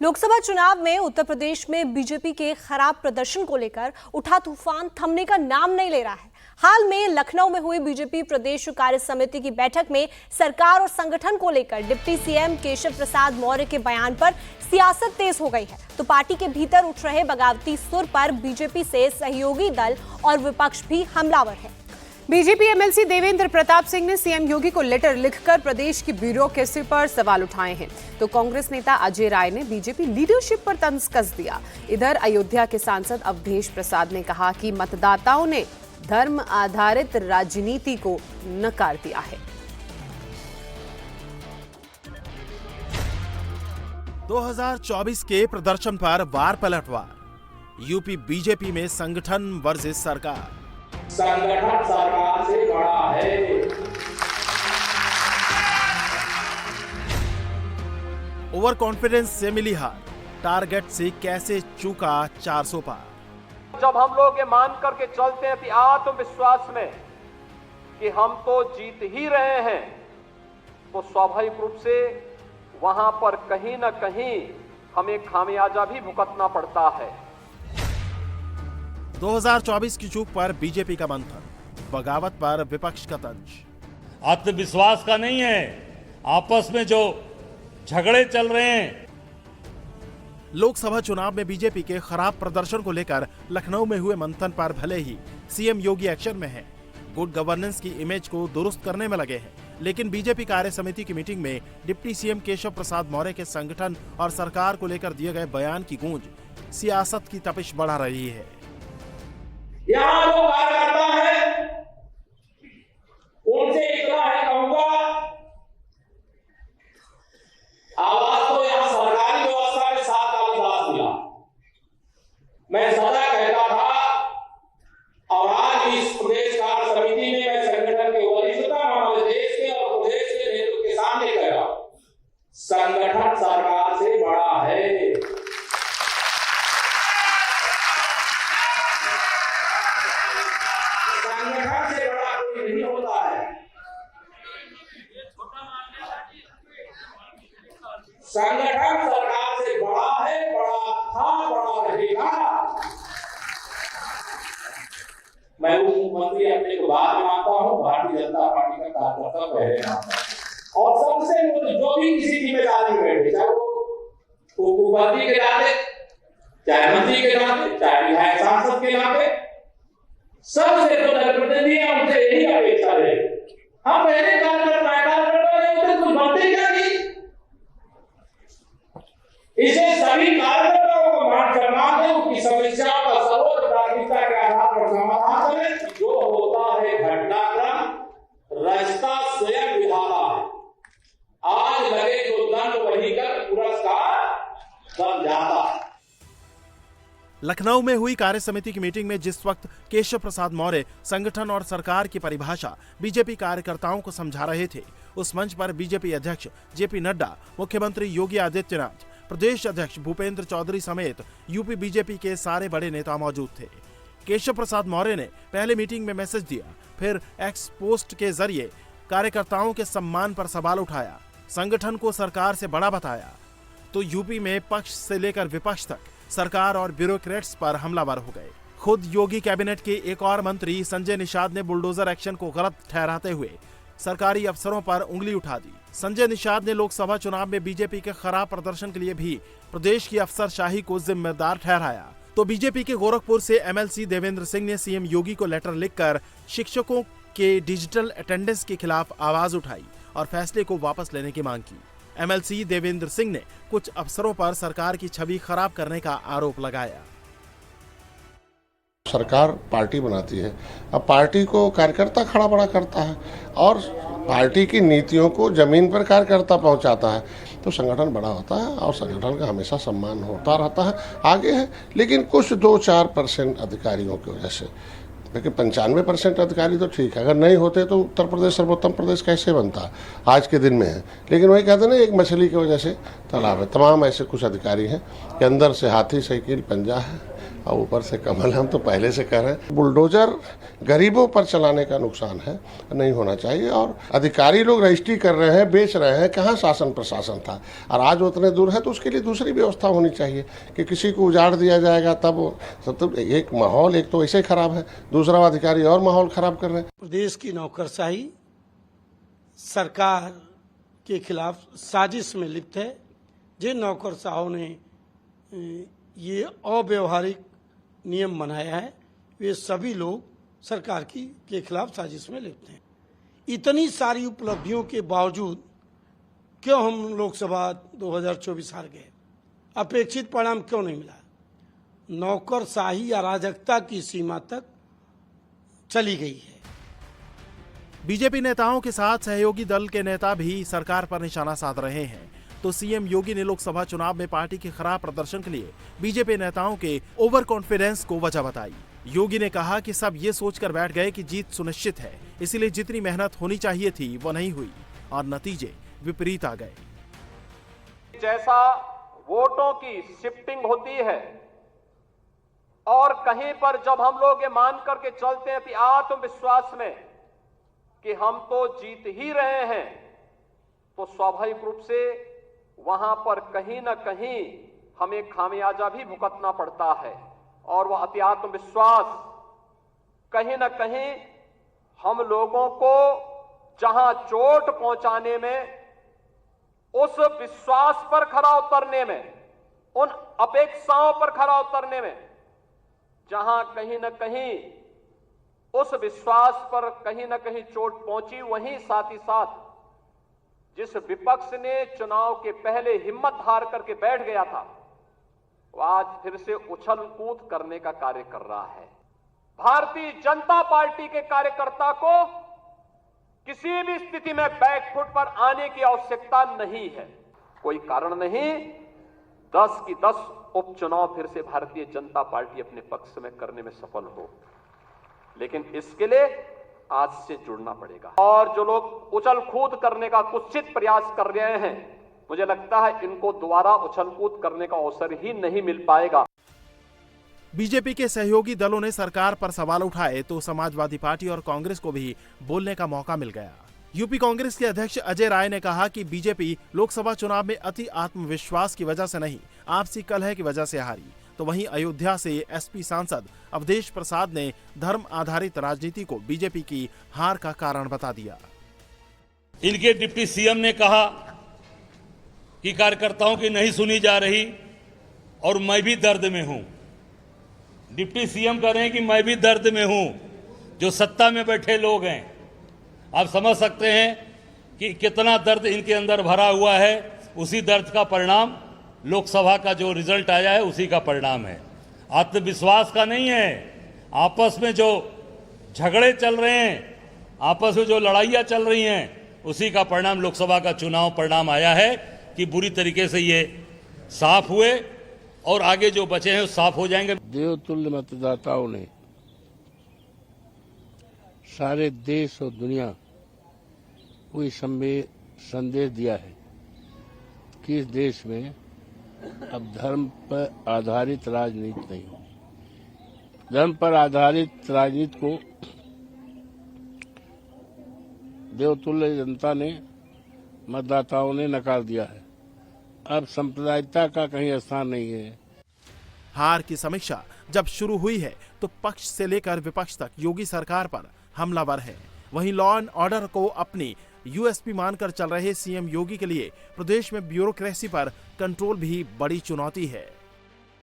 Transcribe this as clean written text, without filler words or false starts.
लोकसभा चुनाव में उत्तर प्रदेश में बीजेपी के खराब प्रदर्शन को लेकर उठा तूफान थमने का नाम नहीं ले रहा है। हाल में लखनऊ में हुई बीजेपी प्रदेश कार्य समिति की बैठक में सरकार और संगठन को लेकर डिप्टी सीएम केशव प्रसाद मौर्य के बयान पर सियासत तेज हो गई है, तो पार्टी के भीतर उठ रहे बगावती सुर पर बीजेपी से सहयोगी दल और विपक्ष भी हमलावर है। बीजेपी एमएलसी देवेंद्र प्रताप सिंह ने सीएम योगी को लेटर लिखकर प्रदेश की ब्यूरोक्रेसी पर सवाल उठाए हैं, तो कांग्रेस नेता अजय राय ने बीजेपी लीडरशिप पर तंज कस दिया। इधर अयोध्या के सांसद अवधेश प्रसाद ने कहा कि मतदाताओं ने धर्म आधारित राजनीति को नकार दिया है। 2024 के प्रदर्शन पर वार पलटवार। यूपी बीजेपी में संगठन वर्सेस सरकार। संगठन सरकार से बड़ा है। ओवर कॉन्फिडेंस से मिली हार, टारगेट से कैसे चूका 400 पार। जब हम लोग ये मान करके चलते हैं आत्मविश्वास में कि हम तो जीत ही रहे हैं, तो स्वाभाविक रूप से वहां पर कहीं ना कहीं हमें खामियाजा भी भुगतना पड़ता है। 2024 की चूक पर बीजेपी का मंथन, बगावत पर विपक्ष का तंज। आत्मविश्वास का नहीं है, आपस में जो झगड़े चल रहे हैं। लोकसभा चुनाव में बीजेपी के खराब प्रदर्शन को लेकर लखनऊ में हुए मंथन पर भले ही सीएम योगी एक्शन में हैं, गुड गवर्नेंस की इमेज को दुरुस्त करने में लगे हैं, लेकिन बीजेपी कार्य समिति की मीटिंग में डिप्टी सीएम केशव प्रसाद मौर्य के संगठन और सरकार को लेकर दिए गए बयान की गूंज सियासत की तपिश बढ़ा रही है। यहाँ जो कार्यकर्ता है उनसे इतना है कहूंगा, आवाज तो यहाँ सरकारी व्यवस्था में 7 साल बाद मिला। मैं सदा कहता था और आज इस प्रदेश कार्य समिति में मैं संगठन के वरिष्ठता हमारे देश के और प्रदेश के नेतृत्व के सामने कह रहा हूं, संगठन सरकार से बड़ा है। संगठन से बड़ा कोई नहीं होता है। संगठन सरकार से बड़ा है, बड़ा था, बड़ा रहेगा। मैं उप मुख्यमंत्री अपने को बाद में मानता हूँ, भारतीय जनता पार्टी का कार्यकर्ता पहले मानता हूँ। और सबसे जो भी किसी जिम्मेदारी में बैठे, चाहे वो उप मुख्यमंत्री के नाते, चाहे मंत्री के नाते, चाहे विधायक सांसद के नाते, सबसे जो जनप्रतिनिधि है उनसे यही अपेक्षा है। हम पहले कार्यकर्ता कुछ बनते क्या नहीं, इसे सभी कार्यकर्ताओं को मान सम्मान दें, उनकी समस्याओं का सर्वोच्च प्राथमिकता के आधार पर समाधान करें। जो होता है घटनाक्रम, रास्ता स्वयं विधाता है। आज लगे तो दंड वही कर पुरस्कार बन जाता है। लखनऊ में हुई कार्य समिति की मीटिंग में जिस वक्त केशव प्रसाद मौर्य संगठन और सरकार की परिभाषा बीजेपी कार्यकर्ताओं को समझा रहे थे, उस मंच पर बीजेपी अध्यक्ष जेपी नड्डा, मुख्यमंत्री योगी आदित्यनाथ, प्रदेश अध्यक्ष भूपेंद्र चौधरी समेत यूपी बीजेपी के सारे बड़े नेता मौजूद थे। केशव प्रसाद मौर्य ने पहले मीटिंग में मैसेज दिया, फिर एक्स पोस्ट के जरिए कार्यकर्ताओं के सम्मान पर सवाल उठाया, संगठन को सरकार से बड़ा बताया, तो यूपी में पक्ष से लेकर विपक्ष तक सरकार और ब्यूरोक्रेट्स पर हमलावर हो गए। खुद योगी कैबिनेट के एक और मंत्री संजय निषाद ने बुलडोजर एक्शन को गलत ठहराते हुए सरकारी अफसरों पर उंगली उठा दी। संजय निषाद ने लोकसभा चुनाव में बीजेपी के खराब प्रदर्शन के लिए भी प्रदेश की अफसरशाही को जिम्मेदार ठहराया। तो बीजेपी के गोरखपुर से एमएलसी देवेंद्र सिंह ने सीएम योगी को लेटर लिखकर शिक्षकों के डिजिटल अटेंडेंस के खिलाफ आवाज उठाई और फैसले को वापस लेने की मांग की। एमएलसी देवेंद्र सिंह ने कुछ अफसरों पर सरकार की छवि खराब करने का आरोप लगाया। सरकार पार्टी बनाती है, अब पार्टी को कार्यकर्ता खड़ा बड़ा करता है और पार्टी की नीतियों को जमीन पर कार्यकर्ता पहुंचाता है, तो संगठन बड़ा होता है और संगठन का हमेशा सम्मान होता रहता है, आगे है। लेकिन कुछ 2-4% अधिकारियों की वजह से, लेकिन 95% अधिकारी तो ठीक है, अगर नहीं होते तो उत्तर प्रदेश सर्वोत्तम प्रदेश कैसे बनता आज के दिन में है। लेकिन वही कहते हैं ना, एक मछली की वजह से तालाब है। तमाम ऐसे कुछ अधिकारी हैं कि अंदर से हाथी साइकिल पंजा है, और ऊपर से कमल। हम तो पहले से कह रहे हैं बुलडोजर गरीबों पर चलाने का नुकसान है, नहीं होना चाहिए। और अधिकारी लोग रजिस्ट्री कर रहे हैं, बेच रहे हैं, कहाँ शासन प्रशासन था। और आज उतने दूर है तो उसके लिए दूसरी व्यवस्था होनी चाहिए कि किसी को उजाड़ दिया जाएगा तब सब। तो एक माहौल एक तो ऐसे ही खराब है, दूसरा अधिकारी और माहौल खराब कर रहे हैं। प्रदेश की नौकरशाही सरकार के खिलाफ साजिश में लिप्त है। जिन नौकरशाहों ने ये अव्यवहारिक नियम बनाया है वे सभी लोग सरकार के खिलाफ साजिश में लिप्त हैं। इतनी सारी उपलब्धियों के बावजूद क्यों हम लोकसभा 2024 हार गए? अपेक्षित परिणाम क्यों नहीं मिला? नौकरशाही अराजकता की सीमा तक चली गई है। बीजेपी नेताओं के साथ सहयोगी दल के नेता भी सरकार पर निशाना साध रहे हैं। तो सीएम योगी ने लोकसभा चुनाव में पार्टी के खराब प्रदर्शन के लिए बीजेपी नेताओं के ओवर कॉन्फिडेंस को वजह बताई। योगी ने कहा कि सब ये सोचकर बैठ गए कि जीत सुनिश्चित है, इसलिए जितनी मेहनत होनी चाहिए थी वो नहीं हुई और नतीजे विपरीत आ गए। जैसा वोटों की शिफ्टिंग होती है और कहीं पर जब हम लोग ये मान करके चलते हैं कि आत्मविश्वास में कि हम तो जीत ही रहे हैं, तो स्वाभाविक रूप से वहां पर कहीं ना कहीं हमें खामियाजा भी भुगतना पड़ता है। और वह अति आत्मविश्वास कहीं ना कहीं हम लोगों को जहां चोट पहुंचाने में, उस विश्वास पर खरा उतरने में, उन अपेक्षाओं पर खरा उतरने में, जहां कहीं ना कहीं उस विश्वास पर कहीं ना कहीं चोट पहुंची, वहीं साथ ही साथ जिस विपक्ष ने चुनाव के पहले हिम्मत हार करके बैठ गया था, वो आज फिर से उछल कूद करने का कार्य कर रहा है। भारतीय जनता पार्टी के कार्यकर्ता को किसी भी स्थिति में बैकफुट पर आने की आवश्यकता नहीं है। कोई कारण नहीं 10 की 10 उपचुनाव फिर से भारतीय जनता पार्टी अपने पक्ष में करने में सफल हो, लेकिन इसके लिए आज से जुड़ना पड़ेगा। और जो लोग उछल कूद करने का कुत्सित प्रयास कर रहे हैं, मुझे लगता है इनको दोबारा उछल कूद करने का अवसर ही नहीं मिल पाएगा। बीजेपी के सहयोगी दलों ने सरकार पर सवाल उठाए तो समाजवादी पार्टी और कांग्रेस को भी बोलने का मौका मिल गया। यूपी कांग्रेस के अध्यक्ष अजय राय ने कहा कि बीजेपी लोकसभा चुनाव में अति आत्मविश्वास की वजह से नहीं, आपसी कलह की वजह से हारी। तो वहीं अयोध्या से एसपी सांसद अवधेश प्रसाद ने धर्म आधारित राजनीति को बीजेपी की हार का कारण बता दिया। इनके डिप्टी सीएम ने कहा कि कार्यकर्ताओं की नहीं सुनी जा रही और मैं भी दर्द में हूं। डिप्टी सीएम कह रहे हैं कि मैं भी दर्द में हूं। जो सत्ता में बैठे लोग हैं, आप समझ सकते हैं कि कितना दर्द इनके अंदर भरा हुआ है। उसी दर्द का परिणाम लोकसभा का जो रिजल्ट आया है उसी का परिणाम है। आत्मविश्वास का नहीं है। आपस में जो झगड़े चल रहे हैं, आपस में जो लड़ाइयाँ चल रही हैं, उसी का परिणाम लोकसभा का चुनाव परिणाम आया है कि बुरी तरीके से ये साफ हुए और आगे जो बचे हैं साफ हो जाएंगे। देवतुल्य मतदाताओं ने सारे देश और दुनिया को संदेश दिया है कि इस देश में अब धर्म पर आधारित राजनीति नहीं हो। धर्म पर आधारित राजनीति को देवतुल्य जनता ने, मतदाताओं ने नकार दिया है। अब सांप्रदायिकता का कहीं स्थान नहीं है। हार की समीक्षा जब शुरू हुई है तो पक्ष से लेकर विपक्ष तक योगी सरकार पर हमलावर है। वहीं लॉ एंड ऑर्डर को अपनी यूएसपी मानकर चल रहे सीएम योगी के लिए प्रदेश में ब्यूरोक्रेसी पर कंट्रोल भी बड़ी चुनौती है।